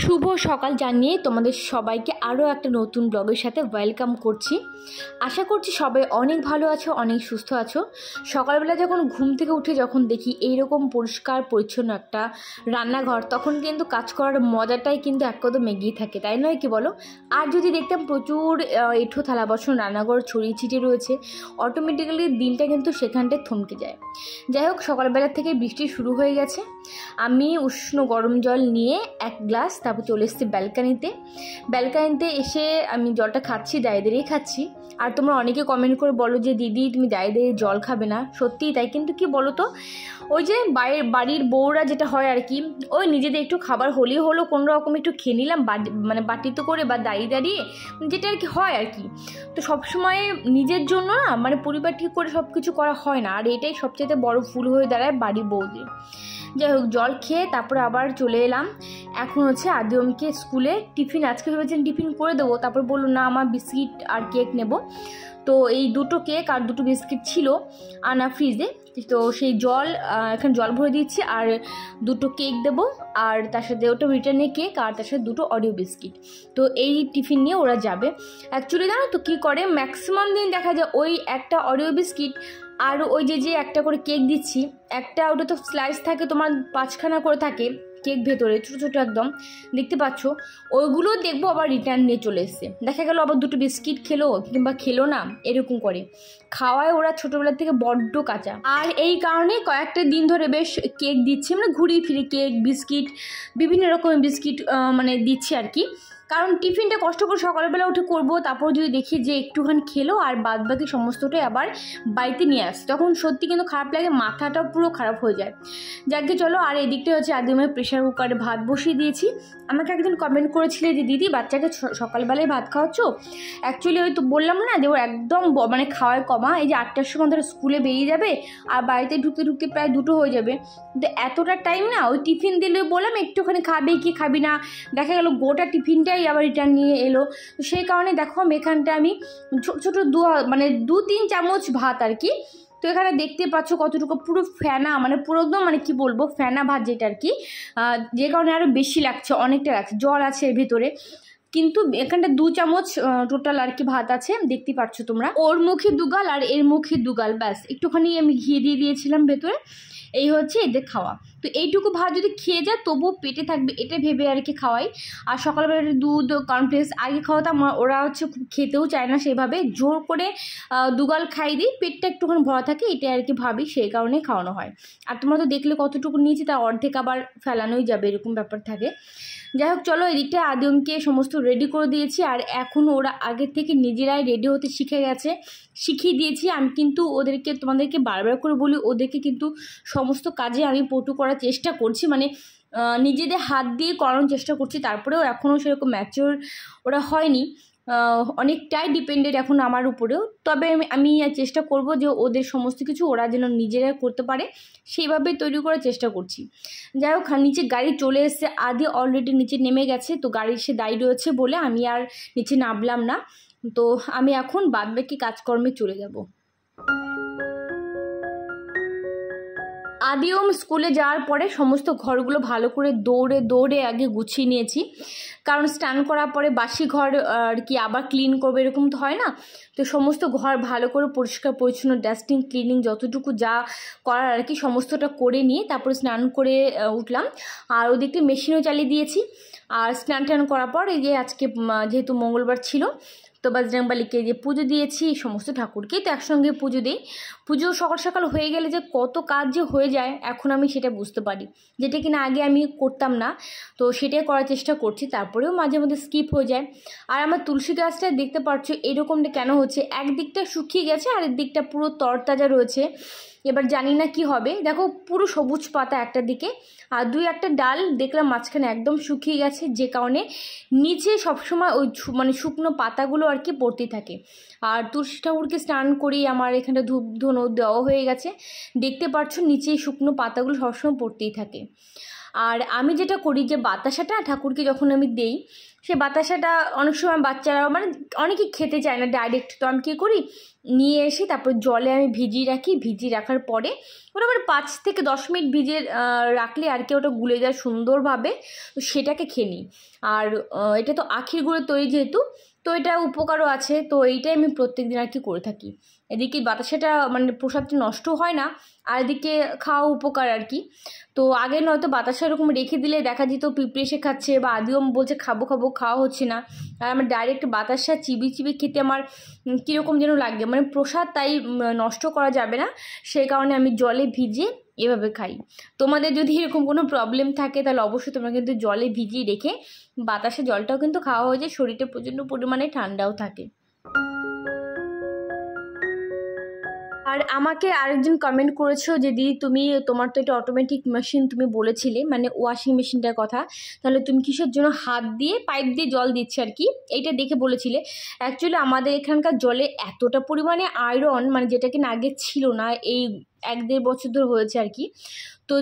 শুভ সকাল জানিয়ে তোমাদের সবাইকে আরও একটা নতুন ব্লগের সাথে ওয়েলকাম করছি। আশা করছি সবাই অনেক ভালো আছো, অনেক সুস্থ আছো। সকালবেলা যখন ঘুম থেকে উঠে যখন দেখি এইরকম পরিষ্কার পরিচ্ছন্ন একটা রান্নাঘর, তখন কিন্তু কাজ করার মজাটাই কিন্তু এক কদম এগিয়ে থাকে, তাই নয় কি বলো? আর যদি দেখতাম প্রচুর এঁঠো থালা বাসন রান্নাঘর ছড়িয়ে ছিটিয়ে রয়েছে, অটোমেটিক্যালি দিনটা কিন্তু সেখানটায় থমকে যায়। যাই হোক, সকালবেলা থেকে বৃষ্টি শুরু হয়ে গেছে। আমি উষ্ণ গরম জল নিয়ে এক গ্লাস তারপর চলে এসেছি ব্যালকানিতে এসে আমি জলটা খাচ্ছি, দাঁড়িয়ে খাচ্ছি। আর তোমরা অনেকে কমেন্ট করে বলো যে দিদি তুমি দাঁড়িয়ে জল খাবে না, সত্যিই তাই। কিন্তু কি বলো তো, ওই যে বাড়ির বউরা যেটা হয় আর কি, ওই নিজেদের একটু খাবার হলেই হলো কোনো রকম একটু খেয়ে নিলাম বাটিতে করে বা দাঁড়িয়ে যেটা আর কি হয় আর কি। তো সবসময় নিজের জন্য না পরিবার ঠিক করে সব কিছু করা হয় না, আর এটাই সবচেয়ে বড় ভুল হয়ে দাঁড়ায় বাড়ির বউদের। যাই হোক, জল খেয়ে তারপরে আবার চলে এলাম। এখন হচ্ছে আদিমকে স্কুলে টিফিন, আজকে ভেবেছেন টিফিন করে দেবো, তারপর বললো না আমার বিস্কিট আর কেক নেব। তো এই দুটো কেক আর দুটো বিস্কিট ছিল আনা ফ্রিজে, তো সেই এখানে জল ভরে দিচ্ছি আর দুটো কেক দেবো, আর তার সাথে ওটা রিটার্নে কেক আর তার সাথে দুটো অরিও বিস্কিট। তো এই টিফিন নিয়ে ওরা যাবে। অ্যাকচুয়ালি জানো তো কী করে, ম্যাক্সিমাম দিন দেখা যায় ওই একটা অরিও বিস্কিট আর ওই যে একটা করে কেক দিচ্ছি, একটা ওটা তো স্লাইস থাকে তোমার 5খানা করে থাকে কেক ভেতরে, ছোটো ছোটো একদম দেখতে পাচ্ছ, ওইগুলো দেখবো আবার রিটার্ন নিয়ে চলে এসছে। দেখা গেল আবার দুটো বিস্কিট খেলো কিংবা খেলো না, এরকম করে খাওয়ায় ওরা ছোটোবেলা থেকে বড্ড কাঁচা। আর এই কারণে কয়েকটা দিন ধরে বেশ কেক দিচ্ছে, ঘুরিয়ে ফিরে কেক বিস্কিট বিভিন্ন রকমের বিস্কিট দিচ্ছি আর কি। কারণ টিফিনটা কষ্ট করে সকালবেলা উঠে করবো, তারপর যদি দেখি যে একটুখানি খেলো আর বাদ বাকি সমস্তটাই আবার বাড়িতে নিয়ে আসে, তখন সত্যি কিন্তু খারাপ লাগে, মাথাটা পুরো খারাপ হয়ে যায়। যাকে চলো, আর এই দিকটা হচ্ছে আদিমের প্রেশার কুকারে ভাত বসিয়ে দিয়েছি। আমাকে একজন কমেন্ট করেছিলে যে দিদি বাচ্চাকে সকালবেলায় ভাত খাওয়াচ্ছ। অ্যাকচুয়ালি ওই তো বললাম না যে ওর একদম খাওয়ায় কমা, এই যে 8টার সময় ধরো স্কুলে বেরিয়ে যাবে আর বাড়িতে ঢুকতে প্রায় 2টো হয়ে যাবে। কিন্তু এতটা টাইম না, ওই টিফিন দিলে বললাম একটুখানি খাবে কি খাবি না, দেখা গেলো গোটা টিফিনটাই আবার রিটার্ন নিয়ে এলো। তো সেই কারণে দেখো এখানটা আমি ছোটো ছোটো 2-3 চামচ ভাত আর কি। তো এখানে দেখতে পাচ্ছ কতটুকু পুরো ফেনা, পুরো একদম কি বলবো ফেনা ভাত যেটা আর কি, যে কারণে আরও বেশি লাগছে, অনেকটা লাগছে, জল আছে এর ভেতরে। কিন্তু এখানটা 2 চামচ টোটাল আর কি ভাত আছে, দেখতে পাচ্ছ তোমরা। ওর মুখে 2 গাল আর এর মুখে 2 গাল, ব্যাস একটুখানি আমি ঘি দিয়ে দিয়েছিলাম ভেতরে। এই হচ্ছে এদের খাওয়া। তো এইটুকু ভাত যদি খেয়ে যায় তবুও পেটে থাকবে, এটা ভেবে আর কি খাওয়াই। আর সকালবেলা দুধ কর্নফ্লেক্স আগে খাওয়াতাম, ওরা হচ্ছে খেতেও চায় না সেভাবে, জোর করে 2 গাল খাই দিই, পেটটা একটুখানি ভরা থাকে, এটা আর কি ভাবি, সেই কারণেই খাওয়ানো হয়। আর তোমরা তো দেখলে কতটুকু নিয়েছি, তা অর্ধেক আবার ফেলানোই যাবে, এরকম ব্যাপার থাকে। যাই হোক চলো, এদিকটা আদিমকে সমস্ত রেডি করে দিয়েছি, আর এখন ওরা আগের থেকে নিজেরাই রেডি হতে শিখিয়ে দিয়েছি। আমি কিন্তু তোমাদেরকে বারবার করে বলি, ওদেরকে কিন্তু সমস্ত কাজে আমি পটু করার চেষ্টা করছি, নিজেদের হাত দিয়ে করানোর চেষ্টা করছি। তারপরেও এখনও সেরকম ম্যাচিওর ওরা হয়নি, অনেকটাই ডিপেন্ডেন্ট এখন আমার উপরেও। তবে আমি চেষ্টা করব যে ওদের সমস্ত কিছু ওরা যেন নিজেরা করতে পারে, সেইভাবে তৈরি করার চেষ্টা করছি। যাই হোক, নিচে গাড়ি চলে এসেছে, আদি অলরেডি নিচে নেমে গেছে, তো গাড়ি সে দাঁড়িয়ে রয়েছে বলে আমি আর নিচে নামলাম না। তো আমি এখন বাদবাকি কাজকর্মে চলে যাব। আদিম স্কুলে যাওয়ার পরে সমস্ত ঘরগুলো ভালো করে দৌড়ে আগে গুছিয়ে নিয়েছি, কারণ স্নান করার পরে বাসি ঘর আর কি আবার ক্লিন করবে, এরকম তো হয় না। তো সমস্ত ঘর ভালো করে পরিষ্কার পরিচ্ছন্ন, ডাস্টিং ক্লিনিং যতটুকু যা করার আর কি সমস্তটা করে নিয়ে তারপরে স্নান করে উঠলাম। আর ওদিকে মেশিনও চালিয়ে দিয়েছি। আর স্নান টান করার পর এই যে আজকে যেহেতু মঙ্গলবার ছিল, তো বজরংবলীকে যে পুজো দিয়েছি, সমস্ত ঠাকুরকেই তো একসঙ্গে পুজো দিই। পুজো সকাল সকাল হয়ে গেলে যে কত কাজ যে হয়ে যায় এখন আমি সেটা বুঝতে পারি, যেটা কিনা আগে আমি করতাম না। তো সেটাই করার চেষ্টা করছি, তারপরেও মাঝে মধ্যে স্কিপ হয়ে যায়। আর আমার তুলসী গাছটা দেখতে পাচ্ছ এরকমটা কেন হচ্ছে, একদিকটা শুকিয়ে গেছে আর একদিকটা পুরো তরতাজা রয়েছে। এবার জানি না কি হবে, দেখো পুরো সবুজ পাতা একটা দিকে, আর 2-1টা ডাল দেখলাম মাঝখানে একদম শুকিয়ে গেছে, যে কারণে নিচে সবসময় ওই শুকনো পাতাগুলো আর কি পড়তেই থাকে। আর তুলসী ঠাকুরকে স্নান করেই আমার এখানটা ধূপ ধুনো দেওয়া হয়ে গেছে, দেখতে পাচ্ছ নিচে শুকনো পাতাগুলো সবসময় পড়তেই থাকে। আর আমি যেটা করি যে বাতাসাটা ঠাকুরকে যখন আমি দেই, সে বাতাসাটা অনেক সময় বাচ্চারা অনেকে খেতে চায় না ডাইরেক্ট, তো আমি কী করি নিয়ে এসে তারপর জলে আমি ভিজিয়ে রাখি। ভিজিয়ে রাখার পরে মোটামুটি 5 থেকে 10 মিনিট ভিজিয়ে রাখলে আর কি ওটা গুলে যায় সুন্দরভাবে, তো সেটাকে খেয়ে নিই। আর এটা তো আখের গুঁড়ো তৈরি যেহেতু, তো এটা উপকারও আছে, তো এইটাই আমি প্রত্যেক দিন আর কি করে থাকি। এদিকে বাতাসাটা মানে প্রসাদটা নষ্ট হয় না, আর এদিকে খাওয়া উপকার আর কি। তো আগে নয়তো বাতাসা এরকম রেখে দিলে দেখা যেত পিঁপড়ে এসে খাচ্ছে, বা আদিও বলছে খাবো খাবো, খাওয়া হচ্ছে না। আর আমার ডাইরেক্ট বাতাসা চিবি চিবি খেতে আমার কীরকম যেন লাগে, মানে প্রসাদ তাই নষ্ট করা যাবে না, সেই কারণে আমি জলে ভিজিয়ে এভাবে খাই। তোমাদের যদি এরকম কোনো প্রবলেম থাকে তাহলে অবশ্যই তোমরা কিন্তু জলে ভিজিয়ে রেখে বাতাসে জলটাও কিন্তু খাওয়া হয়ে যায়, শরীরটা প্রচণ্ড পরিমাণে ঠান্ডাও থাকে। আর আমাকে আরেকজন কমেন্ট করেছো যে দিদি তুমি, তোমার তো এটা অটোমেটিক মেশিন তুমি বলেছিলে, মানে ওয়াশিং মেশিনটার কথা, তাহলে তুমি কিসের জন্য হাত দিয়ে পাইপ দিয়ে জল দিচ্ছে আর কি, এইটা দেখে বলেছিলে। অ্যাকচুয়ালি আমাদের এখানকার জলে এতটা পরিমাণে আয়রন, মানে যেটা কিনা আগে ছিল না, এই 1-1.5 বছর ধরে হয়েছে আর কি। তো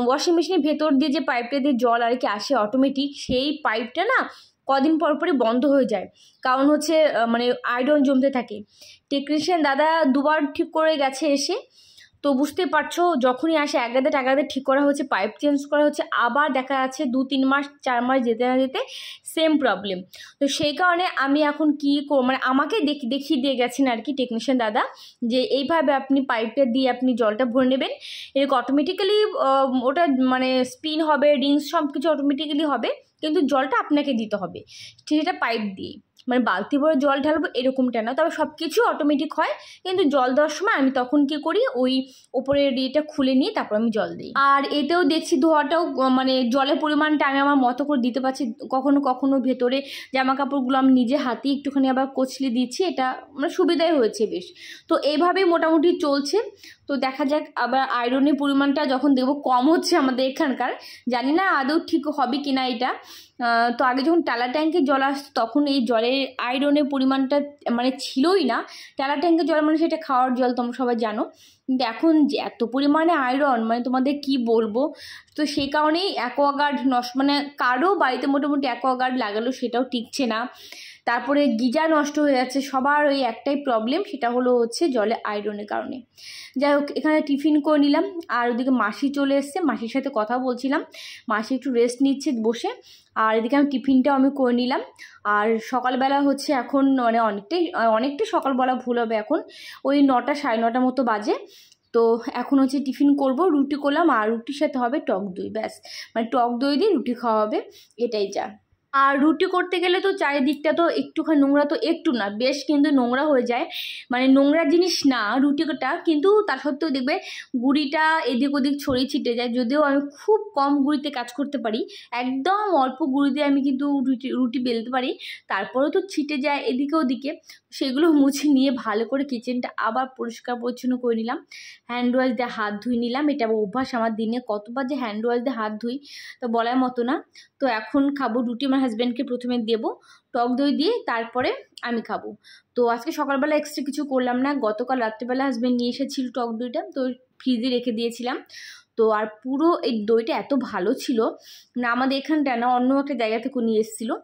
ওয়াশিং মেশিনের ভেতর দিয়ে যে পাইপটা দিয়ে জল আর কি আসে অটোমেটিক, সেই পাইপটা না কদিন পর পরই বন্ধ হয়ে যায়, কারণ হচ্ছে মানে আয়রন জমতে থাকে। টেকনিশিয়ান দাদা 2বার ঠিক করে গেছে এসে, তো বুঝতে পারছো যখনই আসে এক গাদা টাকা দিয়ে ঠিক করা হচ্ছে, পাইপ চেঞ্জ করা হচ্ছে, আবার দেখা যাচ্ছে 2-3 মাস 4 মাস যেতে না যেতে সেম প্রবলেম। তো সেই কারণে আমি এখন কী মানে আমাকে দেখিয়ে দিয়ে গেছেন আর কি টেকনিশিয়ান দাদা, যে এইভাবে আপনি পাইপটা দিয়ে আপনি জলটা ভরে নেবেন, এরকম অটোমেটিক্যালি ওটা মানে স্পিন হবে, রিংস সব কিছু অটোমেটিক্যালি হবে, কিন্তু জলটা আপনাকে দিতে হবে সেটা পাইপ দিয়ে, মানে বালতি ভরে জল ঢালবো এরকমটা না। তবে সব কিছু অটোমেটিক হয়, কিন্তু জল দেওয়ার সময় আমি তখন কী করি, ওই ওপরের ইয়েটা খুলে নিয়ে তারপর আমি জল দিই। আর এতেও দেখছি ধোয়াটাও মানে জলের পরিমাণটা আমি আমার মতো করে দিতে পারছি, কখনো কখনো ভেতরে জামা কাপড়গুলো আমি নিজে হাতে একটুখানি আবার কচলে দিচ্ছি, এটা মানে সুবিধাই হয়েছে বেশ। তো এইভাবেই মোটামুটি চলছে। তো দেখা যাক, আবার আয়রনের পরিমাণটা যখন দেখবো কম হচ্ছে আমাদের এখানকার, জানি না আদৌ ঠিক হবে কিনা এটা। তো আগে যখন টালা ট্যাঙ্কে জল আসতো তখন এই জলের আয়রনের পরিমাণটা মানে ছিলই না। টালা ট্যাঙ্কের জল মানে সেটা খাওয়ার জল, তোমরা সবাই জানো, কিন্তু এখন যে এত পরিমাণে আয়রন, মানে তোমাদের কি বলবো। তো সেই কারণেই অ্যাকোয়াগার্ড মানে কারো বাড়িতে মোটামুটি অ্যাকোয়াগার্ড লাগালো সেটাও টিকছে না, তারপরে গিজার নষ্ট হয়ে যাচ্ছে, সবার ওই একটাই প্রবলেম, সেটা হলো হচ্ছে জলে আয়রনের কারণে। যাই হোক, এখানে টিফিন করে নিলাম, আর ওদিকে মাসি চলে এসছে, মাসির সাথে কথা বলছিলাম, মাসি একটু রেস্ট নিচ্ছে বসে, আর এদিকে আমি টিফিনটাও আমি করে নিলাম। আর সকালবেলা হচ্ছে এখন মানে অনেকটাই সকালবেলা ভুল হবে, এখন ওই 9টা 9:30 মতো বাজে। তো এখন হচ্ছে টিফিন করব, রুটি করলাম, আর রুটির সাথে হবে টক দই, ব্যাস, মানে টক দই দিয়ে রুটি খাওয়া হবে, এটাই যা। আর রুটি করতে গেলে তো চারিদিকটা তো একটুখানি নোংরা, তো একটু না বেশ কিন্তু নোংরা হয়ে যায়, মানে নোংরা জিনিস না রুটিটা, কিন্তু তা সত্ত্বেও দেখবে গুঁড়িটা এদিক ওদিক ছড়িয়ে ছিটে যায়। যদিও আমি খুব কম গুঁড়িতে কাজ করতে পারি, একদম অল্প গুঁড়ি দিয়ে আমি কিন্তু রুটি বেলতে পারি, তারপরেও তো ছিটে যায় এদিকে ওদিকে, সেগুলো মুছে নিয়ে ভালো করে কিচেনটা আবার পরিষ্কার পরিচ্ছন্ন করে নিলাম, হ্যান্ড ওয়াশ দিয়ে হাত ধুয়ে নিলাম। এটা অভ্যাস আমার, দিনে কতবার যে হ্যান্ড ওয়াশ দিয়ে হাত ধুই তো বলার মতো না। তো এখন খাবো রুটি, আমার হাজব্যান্ডকে প্রথমে দেবো টক দই দিয়ে, তারপরে আমি খাবো। তো আজকে সকালবেলা এক্সট্রা কিছু করলাম না, গতকাল রাত্রেবেলা হাজব্যান্ড নিয়ে এসেছিল টক দইটা, তো ফ্রিজে রেখে দিয়েছিলাম। তো আর পুরো এই দইটা এত ভালো ছিল না, আমাদের এখানটা না অন্য একটা জায়গা থেকে নিয়ে এসেছিলো,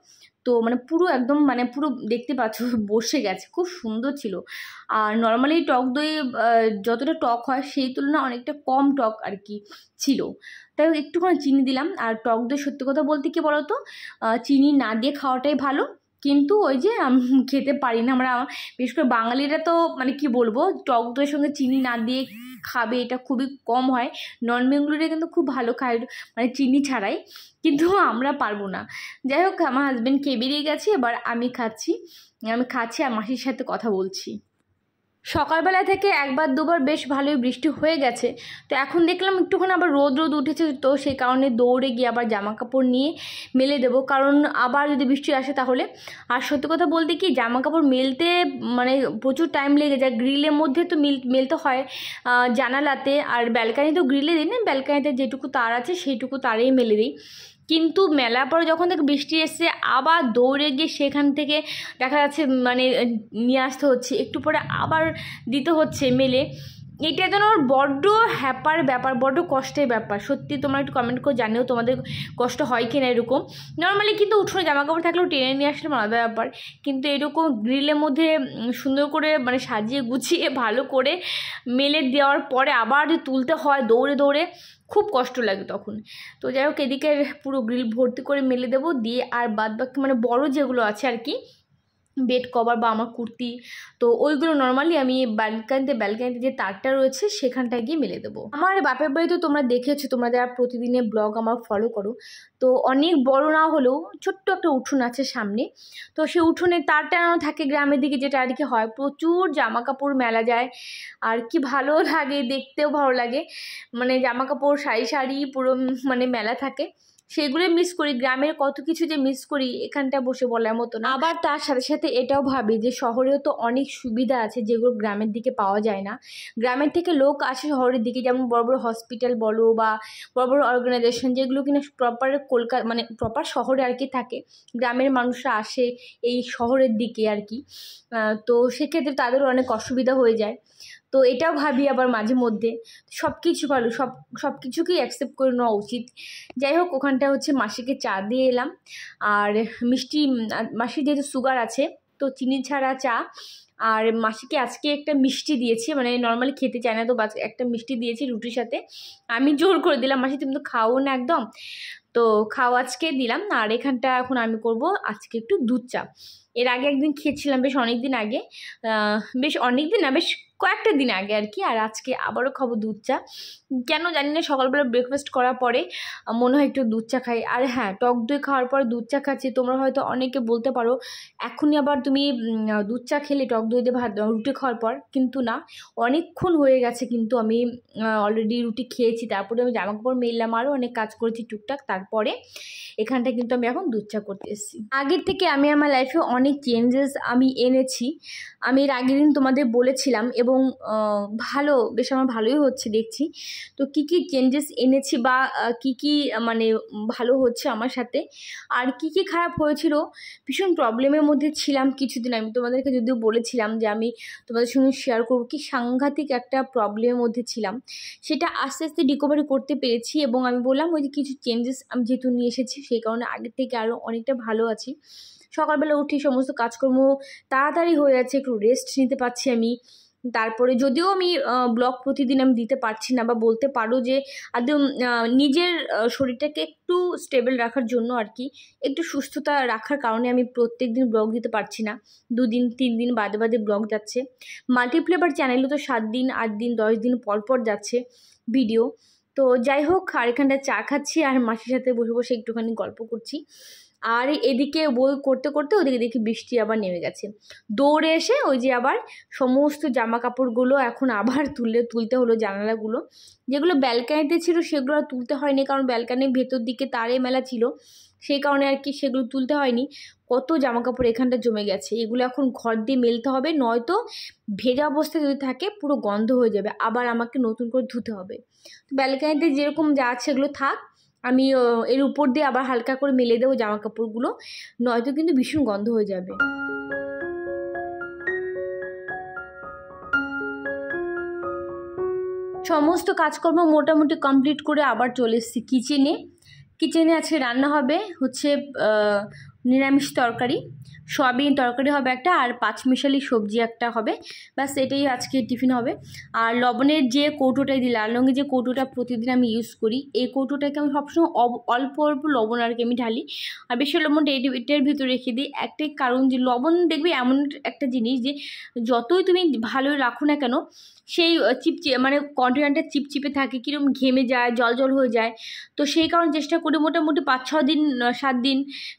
তো মানে পুরো একদম মানে পুরো দেখতে পাচ্ছ বসে গেছে, খুব সুন্দর ছিল। আর নর্মালি টক দই যতটা টক হয় সেই তুলনায় অনেকটা কম টক আর কি ছিল, তাই একটুখানি চিনি দিলাম। আর টক দই সত্যি কথা বলতে কি বলো তো, চিনি না দিয়ে খাওয়াটাই ভালো, কিন্তু ওই যে আমি খেতে পারি না, আমরা বিশেষ করে বাঙালিরা তো মানে কি বলবো, টক দইয়ের সঙ্গে চিনি না দিয়ে খাবে এটা খুবই কম হয়, নন বেঙ্গলিরা কিন্তু খুব ভালো খায় মানে চিনি ছাড়াই, কিন্তু আমরা পারবো না। যাই হোক, আমার হাজব্যান্ড খেয়ে বেরিয়ে গেছে, এবার আমি খাচ্ছি আর মাসির সাথে কথা বলছি। সকালবেলা থেকে 1-2বার বেশ ভালোই বৃষ্টি হয়ে গেছে, তো এখন দেখলাম একটুখানি আবার রোদ উঠেছে, তো সেই কারণে দৌড়ে গিয়ে আবার জামা কাপড় নিয়ে মেলে দেবো, কারণ আবার যদি বৃষ্টি আসে তাহলে। আর সত্যি কথা বলতে কি, জামা কাপড় মেলতে মানে প্রচুর টাইম লেগে যায়, গ্রিলের মধ্যে তো মেলতে হয় জানালাতে, আর ব্যালকানি তো গ্রিলে দিই না, ব্যালকানিতে যেটুকু তার আছে সেইটুকু তারেই মেলে দিই, কিন্তু মেলার পরে যখন থেকে বৃষ্টি এসছে আবার দৌড়ে গিয়ে সেখান থেকে দেখা যাচ্ছে মানে নিয়ে আসতে হচ্ছে, একটু পরে আবার দিতে হচ্ছে মেলে, এটা যেন আমার বড্ড হ্যাপার ব্যাপার, বড্ড কষ্টের ব্যাপার। সত্যি তোমরা একটু কমেন্ট করে জানিও তোমাদের কষ্ট হয় কি না এরকম। নর্মালি কিন্তু উঠোনে জামাকাপড় থাকলেও টেনে নিয়ে আসলে আলাদা ব্যাপার, কিন্তু এরকম গ্রিলের মধ্যে সুন্দর করে মানে সাজিয়ে গুছিয়ে ভালো করে মেলে দেওয়ার পরে আবার তুলতে হয় দৌড়ে দৌড়ে, খুব কষ্ট লাগে তখন। তো যাই হোক, এদিকে পুরো গ্রিল ভর্তি করে মেলে দেবো, দিয়ে আর বাদ বাকি মানে বড় যেগুলো আছে আর কি বেড কভার বা আমার কুর্তি, তো ওইগুলো নর্মালি আমি ব্যালকানিতে যে তারটা রয়েছে সেখানটায় গিয়ে মেলে দেবো। আমার বাপের বাড়ি তো তোমরা দেখেছো, তোমরা যারা প্রতিদিনের ব্লগ আমার ফলো করো, তো অনেক বড় না হলেও ছোট্ট একটা উঠোন আছে সামনে। তো সেই উঠোনে তার টানানো থাকে, গ্রামের দিকে যেটা আর কি হয়, প্রচুর জামা কাপড় মেলা যায়। আর কি ভালো লাগে, দেখতেও ভালো লাগে, মানে জামা কাপড় সারি সারি পুরো মানে মেলা থাকে। সেগুলোই মিস করি, গ্রামের কত কিছু যে মিস করি এখানটা বসে বলার মতো না। আবার তার সাথে সাথে এটাও ভাবি যে শহরেও তো অনেক সুবিধা আছে যেগুলো গ্রামের দিকে পাওয়া যায় না। গ্রামের থেকে লোক আসে শহরের দিকে, যেমন বড় বড় হসপিটাল বলো বা বড় বড় অর্গানাইজেশন যেগুলো কিনা প্রপার কলকাতা মানে প্রপার শহরে আর কি থাকে, গ্রামের মানুষরা আসে এই শহরের দিকে আর কি। তো সেক্ষেত্রে তাদেরও অনেক অসুবিধা হয়ে যায়। তো এটাও ভাবি আবার মাঝে মধ্যে, সব কিছু ভালো, সব কিছুকেই অ্যাকসেপ্ট করে নেওয়া উচিত। যাই হোক, ওখানটা হচ্ছে মাসিকে চা দিয়ে এলাম, আর মিষ্টি, মাসির যেহেতু সুগার আছে তো চিনি ছাড়া চা, আর মাসিকে আজকে একটা মিষ্টি দিয়েছি, মানে নর্মালি খেতে চায় না তো একটা মিষ্টি দিয়েছি রুটির সাথে। আমি জোর করে দিলাম, মাসি তুমি তো খাও না একদম, তো খাও আজকে দিলাম। আর এখানটা এখন আমি করব আজকে একটু দুধ চা। এর আগে একদিন খেয়েছিলাম, বেশ অনেক দিন আগে, বেশ অনেক দিন না, বেশ কয়েকটা দিন আগে আর কি। আর আজকে আবারও খাবো দুধ চা, কেন জানি না, সকালবেলা ব্রেকফাস্ট করার পরে মনে হয় একটু দুধ চা খাই। আর হ্যাঁ, টক দই খাওয়ার পর দুধ চা খাচ্ছি। তোমরা হয়তো অনেকে বলতে পারো এখনই আবার তুমি দুধ চা খেলে টক দই দিয়ে ভাত রুটি খাওয়ার পর, কিন্তু না, অনেকক্ষণ হয়ে গেছে কিন্তু আমি অলরেডি রুটি খেয়েছি, তারপরে আমি জামাকাপড় মেললাম, আরও অনেক কাজ করেছি টুকটাক, তারপরে এখানটায় কিন্তু আমি এখন দুধ চা করতে এসেছি। আগের থেকে আমি আমার লাইফে অনেক চেঞ্জেস আমি এনেছি, আমি এর আগের দিন তোমাদের বলেছিলাম, এবং ভালো, বেশ আমার ভালোই হচ্ছে দেখছি। তো কি কি চেঞ্জেস এনেছি বা কি কি মানে ভালো হচ্ছে আমার সাথে, আর কি কি খারাপ হয়েছিল, ভীষণ প্রবলেমের মধ্যে ছিলাম কিছুদিন। আমি তোমাদেরকে যদিও বলেছিলাম যে আমি তোমাদের সঙ্গে শেয়ার করবো, কি সাংঘাতিক একটা প্রবলেমের মধ্যে ছিলাম, সেটা আস্তে আস্তে রিকভারি করতে পেরেছি। এবং আমি বললাম ওই যে কিছু চেঞ্জেস আমি যেহেতু নিয়ে এসেছি, সেই কারণে আগের থেকে আরও অনেকটা ভালো আছি। সকালবেলা উঠি সমস্ত কাজকর্ম তাড়াতাড়ি হয়ে যাচ্ছে, একটু রেস্ট নিতে পারছি আমি। তারপরে যদিও আমি ব্লগ প্রতিদিন আমি দিতে পারছি না, বা বলতে পারো যে একদম নিজের শরীরটাকে একটু স্টেবল রাখার জন্য আর কি, একটু সুস্থতা রাখার কারণে আমি প্রত্যেক দিন ব্লগ দিতে পারছি না, 2 দিন 3 দিন বাদে বাদে ব্লগ যাচ্ছে। মাল্টিপ্লেবার চ্যানেলে তো 7 দিন 8 দিন 10 দিন পর পর যাচ্ছে ভিডিও। তো যাই হোক, আর এখানটা চা খাচ্ছি আর মাসির সাথে বসে বসে একটুখানি গল্প করছি। আর এদিকে বই করতে করতে ওদিকে দেখি বৃষ্টি আবার নেমে গেছে, দৌড়ে এসে ওই যে আবার সমস্ত জামা কাপড়গুলো এখন আবার তুলতে হলো। জানালাগুলো যেগুলো ব্যালকানিতে ছিল সেগুলো আর তুলতে হয়নি, কারণ ব্যালকানির ভেতর দিকে তারে মেলা ছিল, সেই কারণে আর কি সেগুলো তুলতে হয়নি। কত জামা কাপড় এখানটা জমে গেছে, এগুলো এখন ঘর দিয়ে মেলতে হবে, নয়তো ভেজা অবস্থায় যদি থাকে পুরো গন্ধ হয়ে যাবে, আবার আমাকে নতুন করে ধুতে হবে। ব্যালকানিতে যেরকম যা আছে সেগুলো থাক, আমি এর উপর দিয়ে আবার হালকা করে মেলে দেবো জামা কাপড়গুলো, নয়তো কিন্তু ভীষণ গন্ধ হয়ে যাবে। সমস্ত কাজকর্ম মোটামুটি কমপ্লিট করে আবার চলে এসেছি কিচেনে আজকে রান্না হবে হচ্ছে নিরামিষ তরকারি, সয়াবিন তরকারি হবে একটা, আর 5 মিশালি সবজি একটা হবে, ব্যাস এটাই আজকে টিফিন হবে। আর লবণের যে কৌটোটাই দিই, লাল রঙের যে কৌটোটা প্রতিদিন আমি ইউজ করি, এই কৌটোটাকে আমি সবসময় অল্প অল্প লবণ আর কি আমি ঢালি, আর বেশি লবণটা এটার ভিতরে রেখে দিই। একটাই কারণ যে লবণ দেখবি এমন একটা জিনিস যে যতই তুমি ভালো রাখো না কেন, সেই মানে কন্টেনারটা চিপচিপে থাকে, কীরকম ঘেমে যায়, জল হয়ে যায়। তো সেই কারণে চেষ্টা করি মোটামুটি 5-6 দিন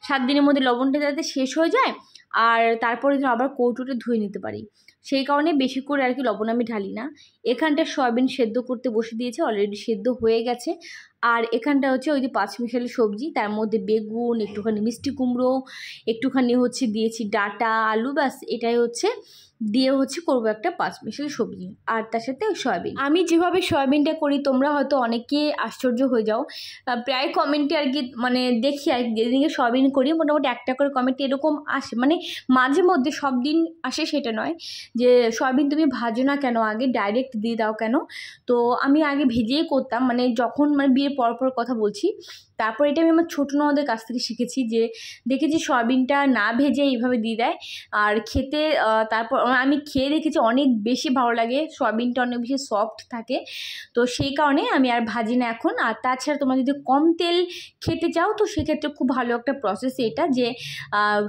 7 দিনের মধ্যে লবণটা যাতে শেষ হয়ে যায়, আর তারপরে যেন আবার কৌটোটা ধুয়ে নিতে পারি, সেই কারণে বেশি করে আর কি লবণ আমি ঢালি না। এখানটা সয়াবিন সেদ্ধ করতে বসে দিয়েছে, অলরেডি সেদ্ধ হয়ে গেছে। আর এখানটা হচ্ছে ওই যে 5 মিশালি সবজি, তার মধ্যে বেগুন, একটুখানি মিষ্টি কুমড়ো, একটুখানি হচ্ছে দিয়েছি ডাঁটা, আলু, ব্যাস এটাই হচ্ছে দিয়ে হচ্ছে করবো একটা পাঁচমিশালি সবজি, আর তার সাথে সয়াবিন। আমি যেভাবে সয়াবিনটা করি তোমরা হয়তো অনেকে আশ্চর্য হয়ে যাও, প্রায় কমেন্টে আর কি মানে দেখি আর যেদিনকে সয়াবিন করি মোটামুটি একটা করে কমেন্ট এরকম আসে, মানে মাঝে মধ্যে সব দিন আসে সেটা নয়, যে সয়াবিন তুমি ভাজো না কেন, আগে ডাইরেক্ট দিয়ে দাও কেন। তো আমি আগে ভেজেই করতাম, মানে যখন মানে বিয়ের পর কথা বলছি। তারপর এটা আমি আমার ছোটো ননদের কাছ থেকে শিখেছি, যে দেখেছি সয়াবিনটা না ভেজে এইভাবে দিয়ে দেয় আর খেতে, তারপর আমি খেয়ে দেখেছি অনেক বেশি ভালো লাগে, সয়াবিনটা অনেক বেশি সফট থাকে। তো সেই কারণে আমি আর ভাজি না এখন। আর তাছাড়া তোমরা যদি কম তেল খেতে চাও তো সেক্ষেত্রে খুব ভালো একটা প্রসেস এটা, যে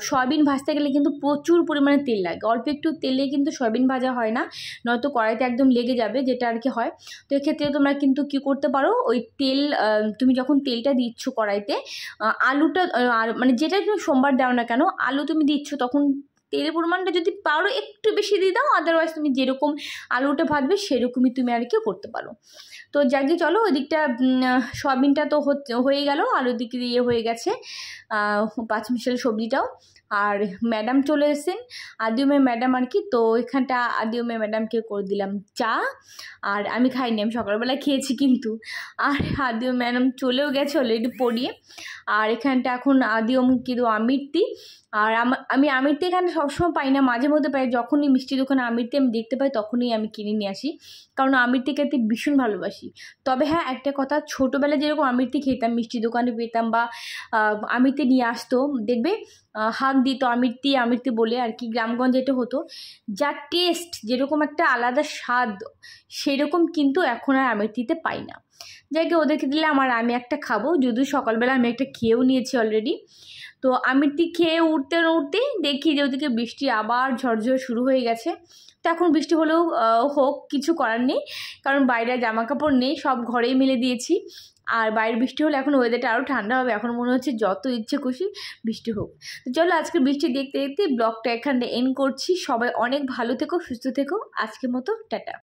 সয়াবিন ভাজতে গেলে কিন্তু প্রচুর পরিমাণে তেল লাগে, অল্প একটু তেলে কিন্তু সয়াবিন ভাজা হয় না, নয়তো কড়াইতে একদম লেগে যাবে, যেটা আর কি হয়। তো এক্ষেত্রে তোমরা কিন্তু কী করতে পারো, ওই তেল তুমি যখন তেলটা দিচ্ছ কড়াইতে, আলুটা আর মানে যেটা তুমি সোমবার দাও না কেন, আলু তুমি দিচ্ছ তখন তেলের পরিমাণটা যদি পারো একটু বেশি দিয়ে দাও, আদারওয়াইজ তুমি যেরকম আলুটা ভাজবে সেরকমই তুমি আর কি করতে পারো। তো যাকে চলো ওই দিকটা সয়াবিনটা তো হয়ে গেল, আলুর দিকে দিয়ে হয়ে গেছে পাঁচমিশালি সবজিটাও। আর ম্যাডাম চলে এসেছেন, আদিউমের ম্যাডাম আর কি। তো এখানটা আদিউমের ম্যাডামকে করে দিলাম চা, আর আমি খাইনি, আমি সকালবেলা খেয়েছি কিন্তু। আর আদিউম ম্যাডাম চলেও গেছে অলরেডি পড়িয়ে। আর এখানটা এখন আদিউম কিন্তু আমিরতি, আর আমি আমিরতি এখানে সবসময় পাই না, মাঝে মধ্যে পাই, যখনই মিষ্টি দোকানে আমিরতি আমি দেখতে পাই তখনই আমি কিনে নিয়ে আসি, কারণ আমিরতি খেতে ভীষণ ভালোবাসি। তবে হ্যাঁ একটা কথা, ছোটোবেলায় যেরকম আমিরতি খেতাম মিষ্টি দোকানে পেতাম বা আমিরতি নিয়ে আসতো, দেখবে হাঁক দিত আমিরতি আমিরতি বলে আর কি, গ্রামগঞ্জে এটা হতো, যার টেস্ট যেরকম একটা আলাদা স্বাদ সেরকম কিন্তু এখন আর আমিরতিতে পাই না। যাকে ওদেরকে দিলে আমি একটা খাবো, যদিও সকালবেলা আমি একটা খেয়েও নিয়েছি অলরেডি। তো আমিরতি খেয়ে উঠতে উঠতেই দেখি যে ওদিকে বৃষ্টি আবার ঝড়ঝড় শুরু হয়ে গেছে। তো এখন বৃষ্টি হলেও হোক, কিছু করার নেই, কারণ বাইরে জামা কাপড় নেই, সব ঘরেই মেলে দিয়েছি। আর বাইরে বৃষ্টি হলে এখন ওয়েদারটা আরও ঠান্ডা হবে, এখন মনে হচ্ছে যত ইচ্ছে খুশি বৃষ্টি হোক। তো চলো আজকে বৃষ্টি দেখতে দেখতে ব্লগটা এখানে এন্ড করছি। সবাই অনেক ভালো থেকো, সুস্থ থেকো, আজকের মতো টাটা।